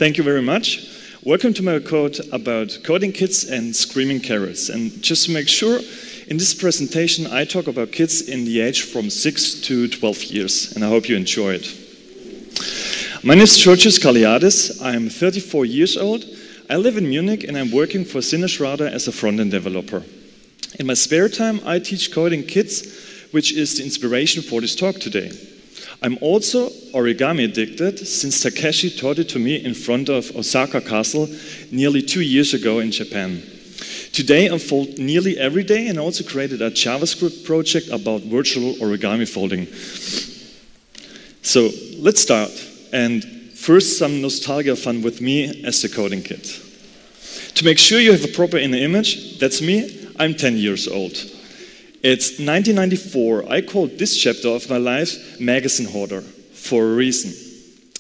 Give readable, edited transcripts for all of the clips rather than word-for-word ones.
Thank you very much. Welcome to my code about coding kids and screaming carrots. And just to make sure, in this presentation I talk about kids in the age from 6 to 12 years, and I hope you enjoy it. My name is Georgios Kaleadis. I am 34 years old. I live in Munich and I'm working for Sinnesschrader as a front-end developer. In my spare time, I teach coding kids, which is the inspiration for this talk today. I'm also origami addicted since Takeshi taught it to me in front of Osaka Castle nearly 2 years ago in Japan. Today I fold nearly every day and also created a JavaScript project about virtual origami folding. So let's start. And first, some nostalgia fun with me as the coding kid. To make sure you have a proper inner image, that's me. I'm 10 years old. It's 1994. I called this chapter of my life Magazine Hoarder for a reason.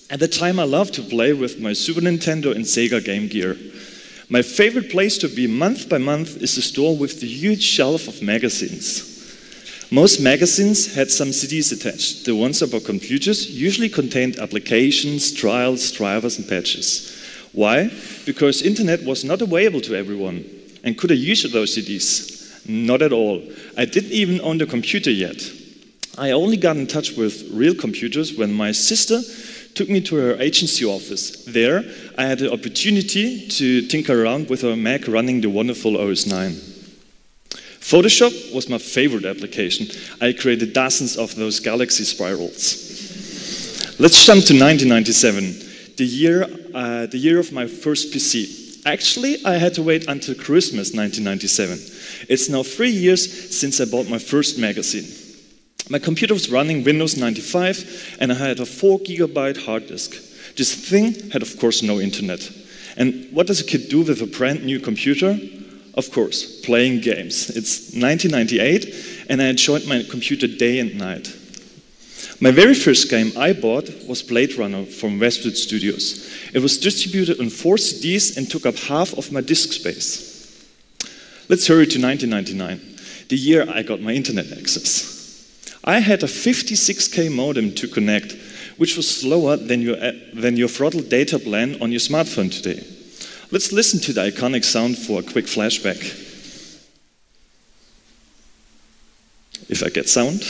At the time, I loved to play with my Super Nintendo and Sega Game Gear. My favorite place to be month by month is the store with the huge shelf of magazines. Most magazines had some CDs attached. The ones about computers usually contained applications, trials, drivers, and patches. Why? Because internet was not available to everyone. And could I use those CDs? Not at all. I didn't even own the computer yet. I only got in touch with real computers when my sister took me to her agency office. There, I had the opportunity to tinker around with her Mac running the wonderful OS9. Photoshop was my favorite application. I created dozens of those galaxy spirals. Let's jump to 1997, the year of my first PC. Actually, I had to wait until Christmas 1997. It's now 3 years since I bought my first magazine. My computer was running Windows 95 and I had a 4 GB hard disk. This thing had, of course, no internet. And what does a kid do with a brand new computer? Of course, playing games. It's 1998 and I enjoyed my computer day and night. My very first game I bought was Blade Runner from Westwood Studios. It was distributed on 4 CDs and took up half of my disk space. Let's hurry to 1999, the year I got my internet access. I had a 56K modem to connect, which was slower than your throttle data plan on your smartphone today. Let's listen to the iconic sound for a quick flashback. If I get sound.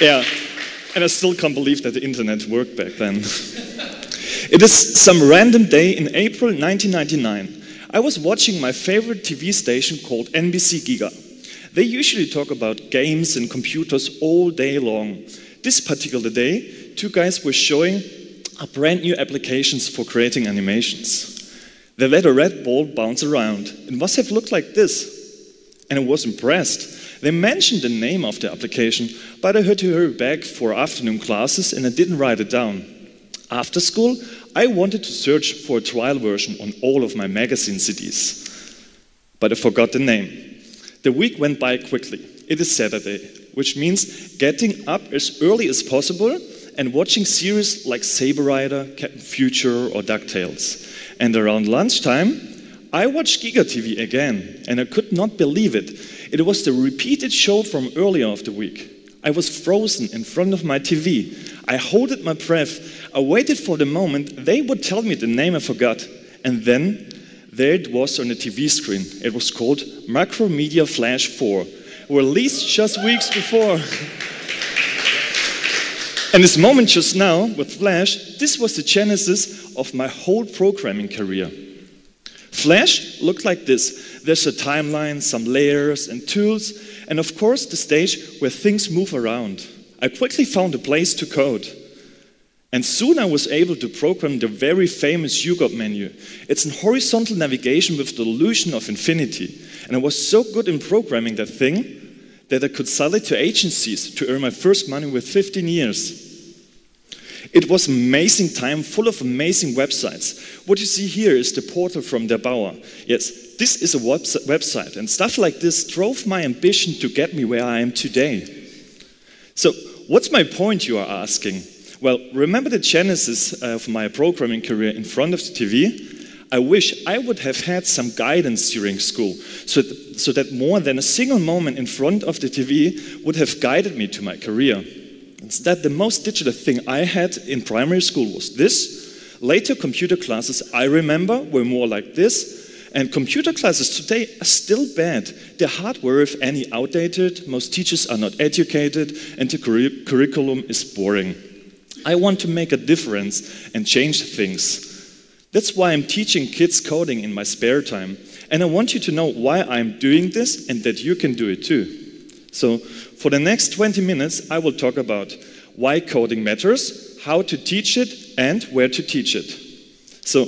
Yeah, and I still can't believe that the internet worked back then. It is some random day in April 1999. I was watching my favorite TV station called NBC Giga. They usually talk about games and computers all day long. This particular day, 2 guys were showing a brand new applications for creating animations. They let a red ball bounce around. It must have looked like this. And I was impressed. They mentioned the name of the application, but I had to hurry back for afternoon classes and I didn't write it down. After school, I wanted to search for a trial version on all of my magazine CDs. But I forgot the name. The week went by quickly. It is Saturday, which means getting up as early as possible and watching series like Saber Rider, Captain Future or DuckTales. And around lunchtime, I watched Giga TV again, and I could not believe it. It was the repeated show from earlier of the week. I was frozen in front of my TV. I held my breath. I waited for the moment they would tell me the name I forgot. And then, there it was on the TV screen. It was called Macromedia Flash 4, released just weeks before. And this moment just now, with Flash, this was the genesis of my whole programming career. Flash looked like this. There's a timeline, some layers and tools, and of course the stage where things move around. I quickly found a place to code. And soon I was able to program the very famous YouGot menu. It's a horizontal navigation with the illusion of infinity. And I was so good in programming that thing that I could sell it to agencies to earn my first money with 15 years. It was an amazing time, full of amazing websites. What you see here is the portal from Der Bauer. Yes, this is a website, and stuff like this drove my ambition to get me where I am today. So, what's my point, you are asking? Well, remember the genesis of my programming career in front of the TV? I wish I would have had some guidance during school, so that more than a single moment in front of the TV would have guided me to my career. Instead, the most digital thing I had in primary school was this. Later computer classes, I remember, were more like this. And computer classes today are still bad. Their hardware, if any, outdated, most teachers are not educated, and the curriculum is boring. I want to make a difference and change things. That's why I'm teaching kids coding in my spare time. And I want you to know why I'm doing this and that you can do it too. So, for the next 20 minutes, I will talk about why coding matters, how to teach it, and where to teach it. So,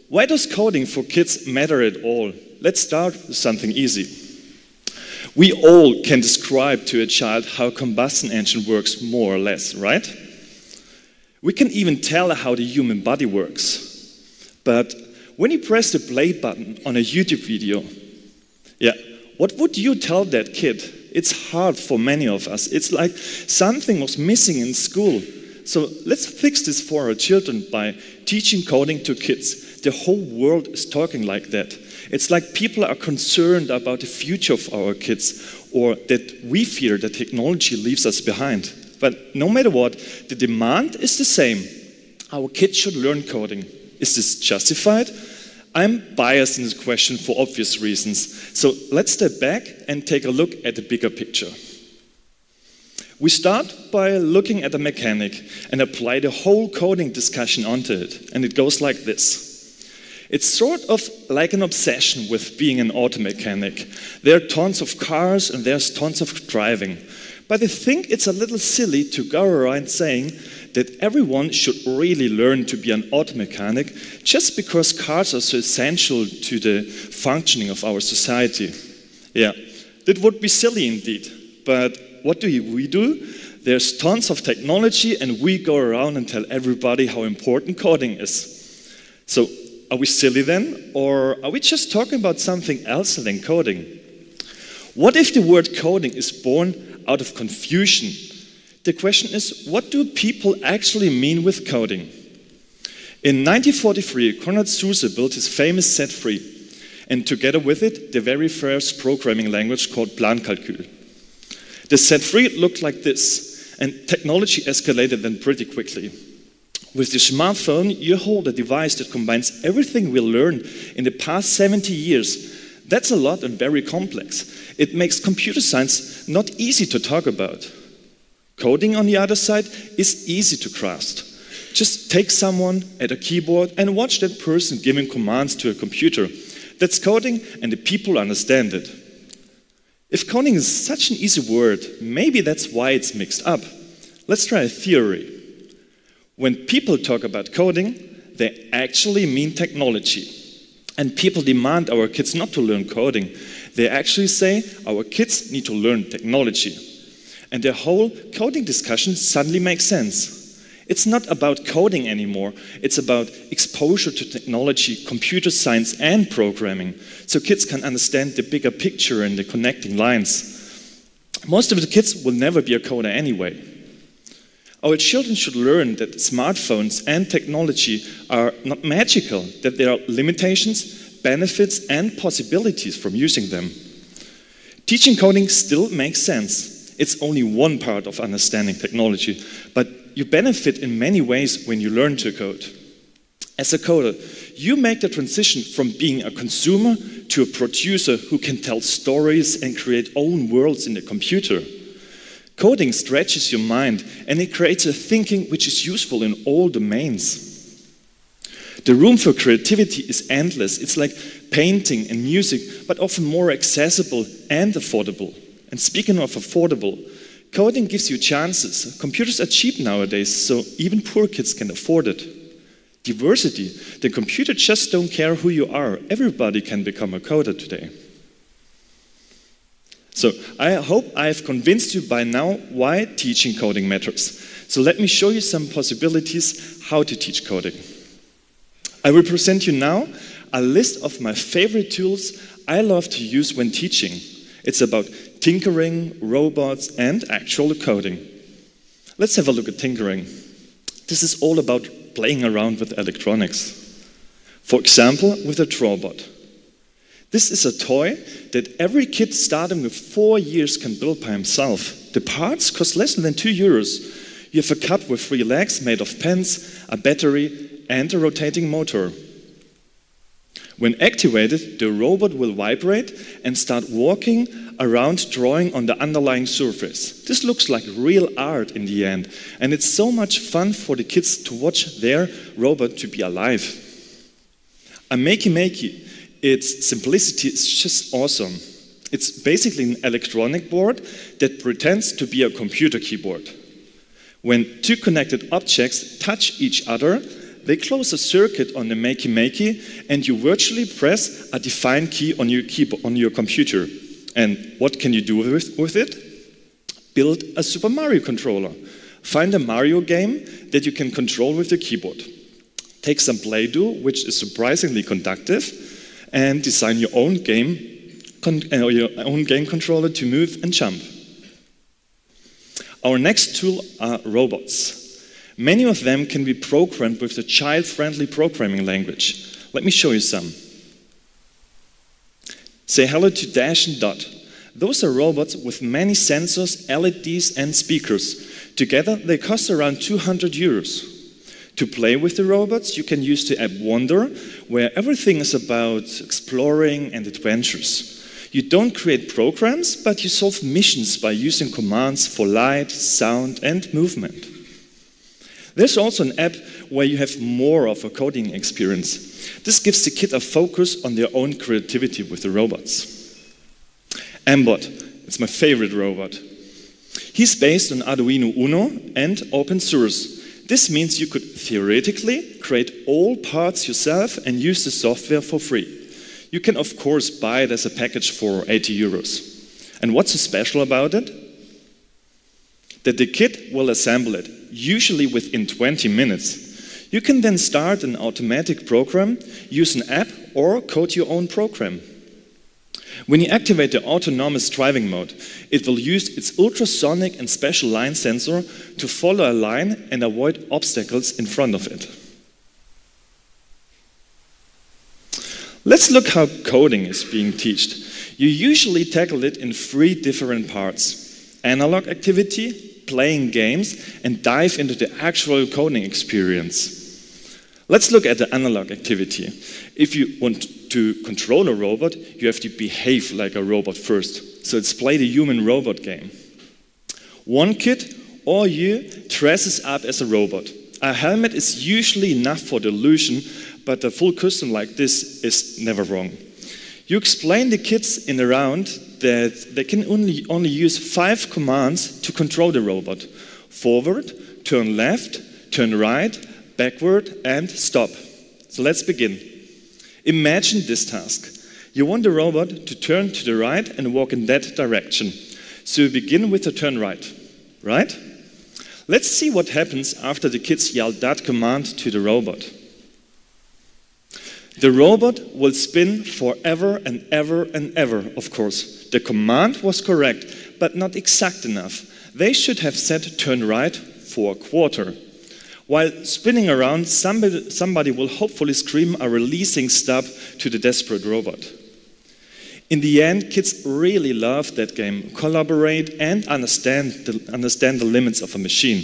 why does coding for kids matter at all? Let's start with something easy. We all can describe to a child how a combustion engine works, more or less, right? We can even tell how the human body works. But when you press the play button on a YouTube video, what would you tell that kid? It's hard for many of us. It's like something was missing in school. So let's fix this for our children by teaching coding to kids. The whole world is talking like that. It's like people are concerned about the future of our kids, or that we fear that technology leaves us behind. But no matter what, the demand is the same. Our kids should learn coding. Is this justified? I'm biased in this question for obvious reasons. So let's step back and take a look at the bigger picture. We start by looking at a mechanic and apply the whole coding discussion onto it. And it goes like this. It's sort of like an obsession with being an auto mechanic. There are tons of cars and there's tons of driving. But I think it's a little silly to go around saying that everyone should really learn to be an auto mechanic just because cars are so essential to the functioning of our society. Yeah, that would be silly indeed. But what do we do? There's tons of technology and we go around and tell everybody how important coding is. So, are we silly then? Or are we just talking about something else than coding? What if the word coding is born out of confusion? The question is, what do people actually mean with coding? In 1943, Konrad Zuse built his famous set-free, and together with it, the very first programming language called Plankalkül. The set-free looked like this, and technology escalated then pretty quickly. With the smartphone, you hold a device that combines everything we learned in the past 70 years. That's a lot and very complex. It makes computer science not easy to talk about. Coding, on the other side, is easy to grasp. Just take someone at a keyboard and watch that person giving commands to a computer. That's coding, and the people understand it. If coding is such an easy word, maybe that's why it's mixed up. Let's try a theory. When people talk about coding, they actually mean technology. And people demand our kids not to learn coding. They actually say our kids need to learn technology. And the whole coding discussion suddenly makes sense. It's not about coding anymore. It's about exposure to technology, computer science, and programming, so kids can understand the bigger picture and the connecting lines. Most of the kids will never be a coder anyway. Our children should learn that smartphones and technology are not magical, that there are limitations, benefits, and possibilities from using them. Teaching coding still makes sense. It's only one part of understanding technology, but you benefit in many ways when you learn to code. As a coder, you make the transition from being a consumer to a producer who can tell stories and create own worlds in the computer. Coding stretches your mind, and it creates a thinking which is useful in all domains. The room for creativity is endless. It's like painting and music, but often more accessible and affordable. And speaking of affordable, coding gives you chances. Computers are cheap nowadays, so even poor kids can afford it. Diversity. The computer just don't care who you are. Everybody can become a coder today. So I hope I've convinced you by now why teaching coding matters. So let me show you some possibilities how to teach coding. I will present you now a list of my favorite tools I love to use when teaching. It's about tinkering, robots, and actual coding. Let's have a look at tinkering. This is all about playing around with electronics. For example, with a drawbot. This is a toy that every kid starting with 4 years can build by himself. The parts cost less than €2. You have a cup with 3 legs made of pens, a battery, and a rotating motor. When activated, the robot will vibrate and start walking around, drawing on the underlying surface. This looks like real art in the end, and it's so much fun for the kids to watch their robot to be alive. A Makey, its simplicity is just awesome. It's basically an electronic board that pretends to be a computer keyboard. When 2 connected objects touch each other, they close a circuit on the Makey, and you virtually press a defined key on your keyboard, on your computer. And what can you do with it? Build a Super Mario controller. Find a Mario game that you can control with the keyboard. Take some Play-Doh, which is surprisingly conductive, and design your own game controller to move and jump. Our next tool are robots. Many of them can be programmed with the child-friendly programming language. Let me show you some. Say hello to Dash and Dot. Those are robots with many sensors, LEDs, and speakers. Together, they cost around €200. To play with the robots, you can use the app Wonder, where everything is about exploring and adventures. You don't create programs, but you solve missions by using commands for light, sound, and movement. There's also an app where you have more of a coding experience. This gives the kid a focus on their own creativity with the robots. Mbot, it's my favorite robot. He's based on Arduino Uno and open source. This means you could theoretically create all parts yourself and use the software for free. You can of course buy it as a package for €80. And what's so special about it? That the kid will assemble it, usually within 20 minutes. You can then start an automatic program, use an app, or code your own program. When you activate the autonomous driving mode, it will use its ultrasonic and special line sensor to follow a line and avoid obstacles in front of it. Let's look how coding is being taught. You usually tackle it in 3 different parts: analog activity, playing games, and dive into the actual coding experience. Let's look at the analog activity. If you want to control a robot, you have to behave like a robot first. So it's play the human-robot game. One kid or you dresses up as a robot. A helmet is usually enough for the illusion, but a full costume like this is never wrong. You explain the kids in the round that they can only use 5 commands to control the robot. Forward, turn left, turn right, backward, and stop. So let's begin. Imagine this task. You want the robot to turn to the right and walk in that direction. So you begin with the turn right, right? Let's see what happens after the kids yell that command to the robot. The robot will spin forever and ever and ever, of course. The command was correct, but not exact enough. They should have said turn right for a quarter. While spinning around, somebody will hopefully scream a releasing stop to the desperate robot. In the end, kids really love that game, collaborate, and understand the limits of a machine.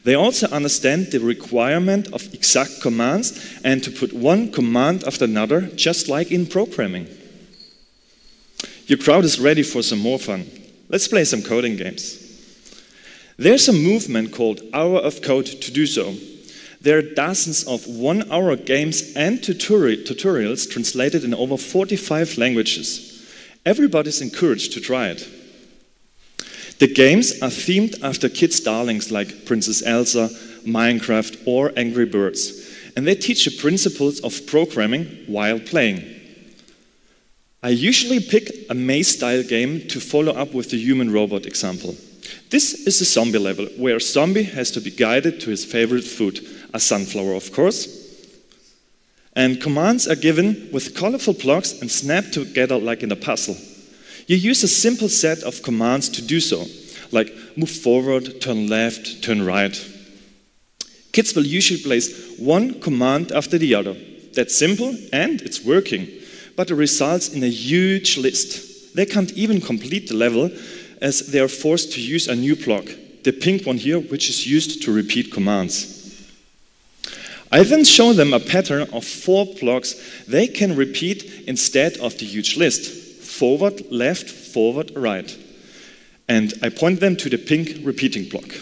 They also understand the requirement of exact commands and to put one command after another, just like in programming. Your crowd is ready for some more fun. Let's play some coding games. There's a movement called Hour of Code to do so. There are dozens of 1-hour games and tutorials translated in over 45 languages. Everybody's encouraged to try it. The games are themed after kids' darlings like Princess Elsa, Minecraft, or Angry Birds, and they teach the principles of programming while playing. I usually pick a maze-style game to follow up with the human-robot example. This is the zombie level, where a zombie has to be guided to his favorite food, a sunflower, of course. And commands are given with colorful blocks and snap together like in a puzzle. You use a simple set of commands to do so, like move forward, turn left, turn right. Kids will usually place one command after the other. That's simple and it's working, but it results in a huge list. They can't even complete the level as they are forced to use a new block, the pink one here, which is used to repeat commands. I then show them a pattern of 4 blocks they can repeat instead of the huge list: forward, left, forward, right. And I point them to the pink repeating block.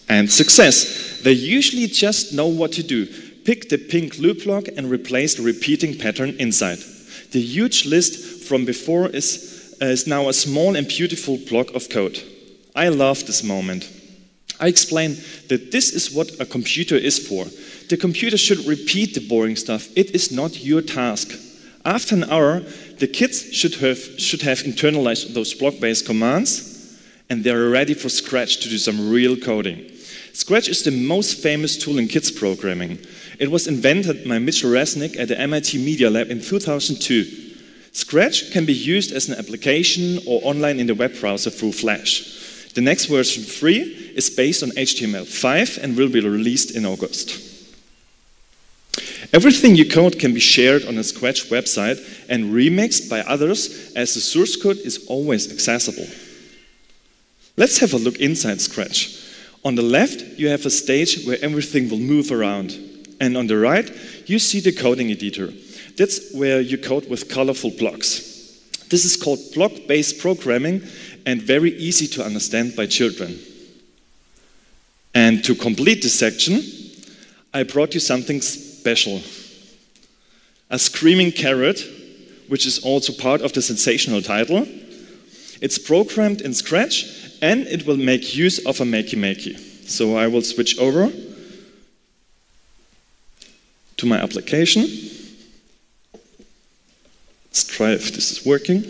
And success! They usually just know what to do. Pick the pink loop block and replace the repeating pattern inside. The huge list from before is now a small and beautiful block of code. I love this moment. I explain that this is what a computer is for. The computer should repeat the boring stuff. It is not your task. After an hour, the kids should have internalized those block-based commands, and they're ready for Scratch to do some real coding. Scratch is the most famous tool in kids programming. It was invented by Mitchell Resnick at the MIT Media Lab in 2002. Scratch can be used as an application or online in the web browser through Flash. The next version 3 is based on HTML5 and will be released in August. Everything you code can be shared on a Scratch website and remixed by others, as the source code is always accessible. Let's have a look inside Scratch. On the left, you have a stage where everything will move around. And on the right, you see the coding editor. That's where you code with colorful blocks. This is called block-based programming and very easy to understand by children. And to complete this section, I brought you something special. A screaming carrot, which is also part of the sensational title. It's programmed in Scratch and it will make use of a Makey. So I will switch over to my application. Let's try if this is working.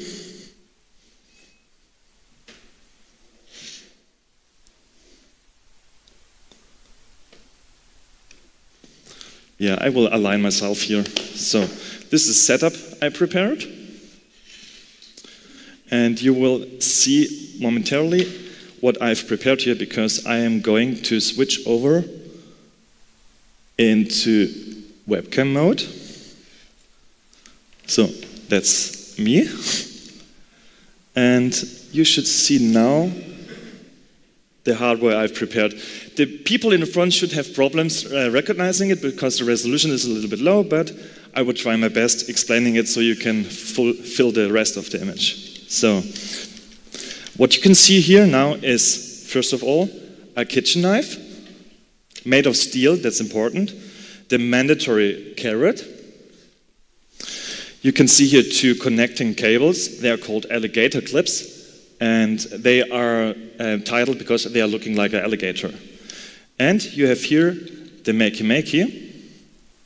Yeah, I will align myself here. So this is setup I prepared. And you will see momentarily what I've prepared here, because I am going to switch over into webcam mode. So that's me. And you should see now the hardware I've prepared. The people in the front should have problems recognizing it because the resolution is a little bit low, but I will try my best explaining it so you can fill the rest of the image. So, what you can see here now is, first of all, a kitchen knife made of steel, that's important. The mandatory carrot. You can see here 2 connecting cables. They are called alligator clips. And they are titled because they are looking like an alligator. And you have here the Makey.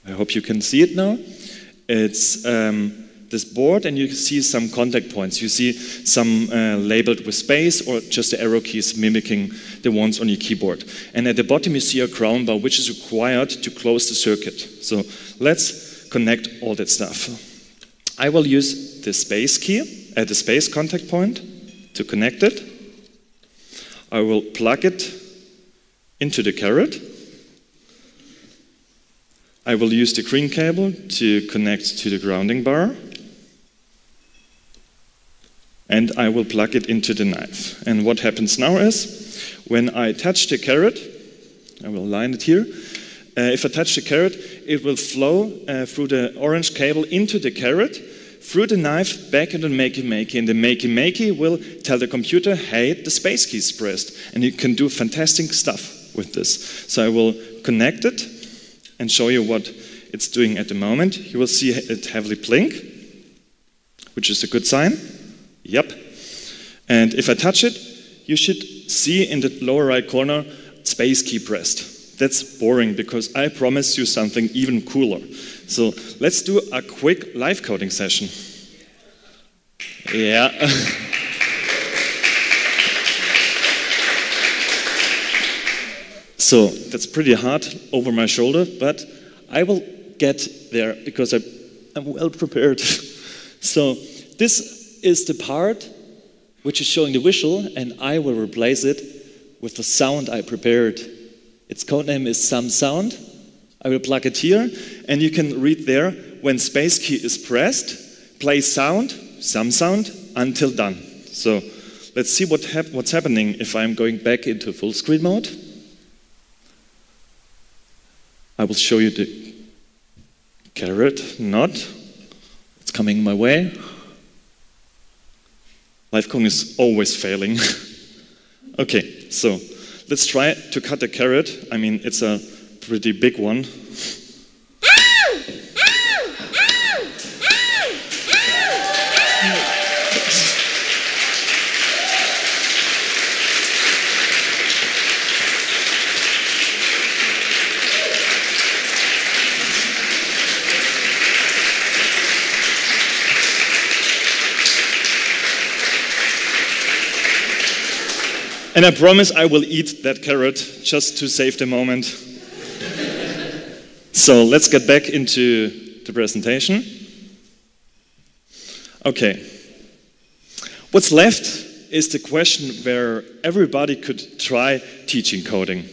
I hope you can see it now. It's this board, and you see some contact points. You see some labeled with space or just the arrow keys mimicking the ones on your keyboard. And at the bottom you see a ground bar, which is required to close the circuit. So let's connect all that stuff. I will use the space key at the space contact point to connect it. I will plug it into the carrot. I will use the green cable to connect to the grounding bar. And I will plug it into the knife. And what happens now is, when I touch the carrot, I will line it here. If I touch the carrot, it will flow through the orange cable into the carrot, through the knife, back into the Makey, and the Makey will tell the computer, hey, the space key is pressed. And you can do fantastic stuff with this. So I will connect it and show you what it's doing at the moment. You will see it heavily blink, which is a good sign. Yep. And if I touch it, you should see in the lower right corner, space key pressed. That's boring because I promised you something even cooler. So let's do a quick live coding session. Yeah. So that's pretty hard over my shoulder, but I will get there because I'm well prepared. So this is the part which is showing the visual, and I will replace it with the sound I prepared. Its codename is some sound. I will plug it here, and you can read there, when space key is pressed, play sound, some sound, until done. So let's see what's happening if I'm going back into full screen mode. I will show you the carrot nod. It's coming my way. Live coding is always failing. Okay, so let's try to cut a carrot. I mean, it's a pretty big one. And I promise I will eat that carrot just to save the moment. So let's get back into the presentation. Okay. What's left is the question where everybody could try teaching coding.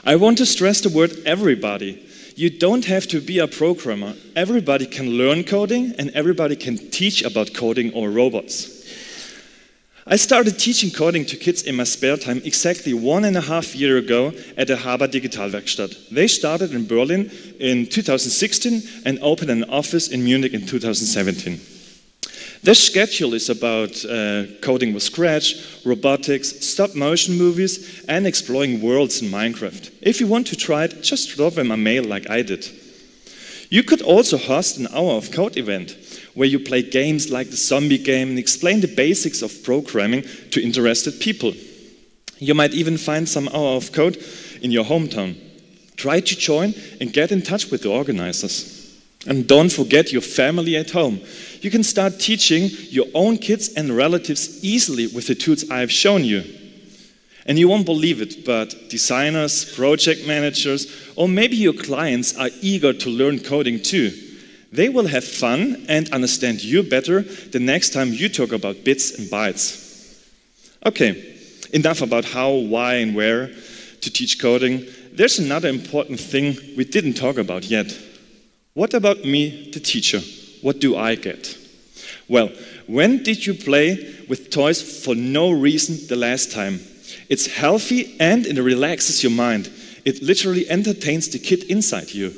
I want to stress the word everybody. You don't have to be a programmer. Everybody can learn coding and everybody can teach about coding or robots. I started teaching coding to kids in my spare time exactly 1.5 years ago at the Harvard Digitalwerkstatt. They started in Berlin in 2016 and opened an office in Munich in 2017. Their schedule is about coding with Scratch, robotics, stop-motion movies, and exploring worlds in Minecraft. If you want to try it, just drop them a mail like I did. You could also host an Hour of Code event, where you play games like the zombie game and explain the basics of programming to interested people. You might even find some Hour of Code in your hometown. Try to join and get in touch with the organizers. And don't forget your family at home. You can start teaching your own kids and relatives easily with the tools I've shown you. And you won't believe it, but designers, project managers, or maybe your clients are eager to learn coding too. They will have fun and understand you better the next time you talk about bits and bytes. Okay, enough about how, why, and where to teach coding. There's another important thing we didn't talk about yet. What about me, the teacher? What do I get? Well, when did you play with toys for no reason the last time? It's healthy and it relaxes your mind. It literally entertains the kid inside you.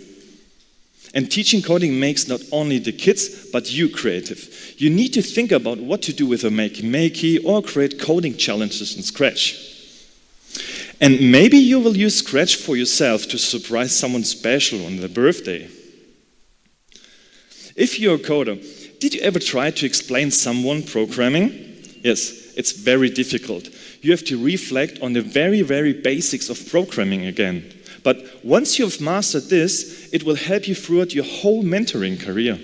And teaching coding makes not only the kids, but you creative. You need to think about what to do with a Makey or create coding challenges in Scratch. And maybe you will use Scratch for yourself to surprise someone special on their birthday. If you're a coder, did you ever try to explain someone programming? Yes, it's very difficult. You have to reflect on the very, very basics of programming again. But once you've mastered this, it will help you throughout your whole mentoring career.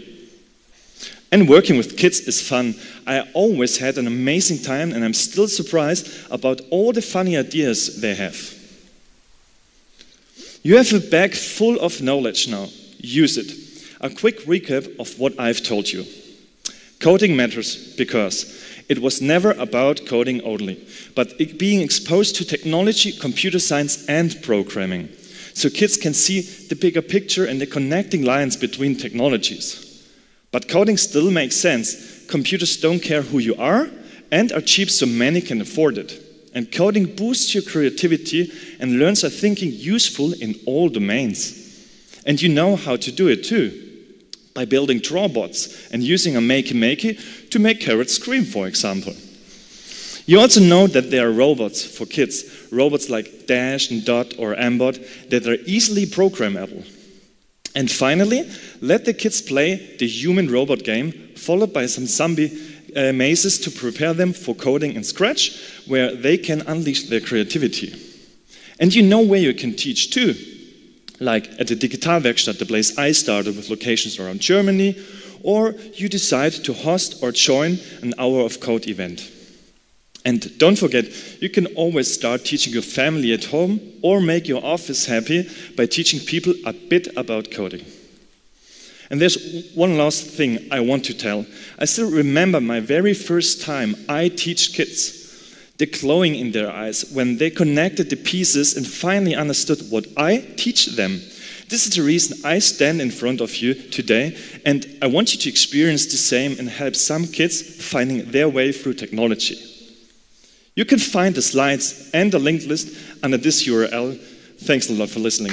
And working with kids is fun. I always had an amazing time and I'm still surprised about all the funny ideas they have. You have a bag full of knowledge now. Use it. A quick recap of what I've told you. Coding matters because it was never about coding only, but being exposed to technology, computer science, and programming. So kids can see the bigger picture and the connecting lines between technologies. But coding still makes sense. Computers don't care who you are and are cheap so many can afford it. And coding boosts your creativity and learns are thinking useful in all domains. And you know how to do it too, by building drawbots and using a Makey to make carrots scream, for example. You also know that there are robots for kids, robots like Dash and Dot or Mbot that are easily programmable. And finally, let the kids play the human-robot game, followed by some zombie mazes to prepare them for coding in Scratch, where they can unleash their creativity. And you know where you can teach too, like at the Digitalwerkstatt, the place I started with locations around Germany, or you decide to host or join an Hour of Code event. And don't forget, you can always start teaching your family at home or make your office happy by teaching people a bit about coding. And there's one last thing I want to tell. I still remember my very first time I teach kids. The glowing in their eyes when they connected the pieces and finally understood what I teach them. This is the reason I stand in front of you today, and I want you to experience the same and help some kids finding their way through technology. You can find the slides and the linked list under this URL. Thanks a lot for listening.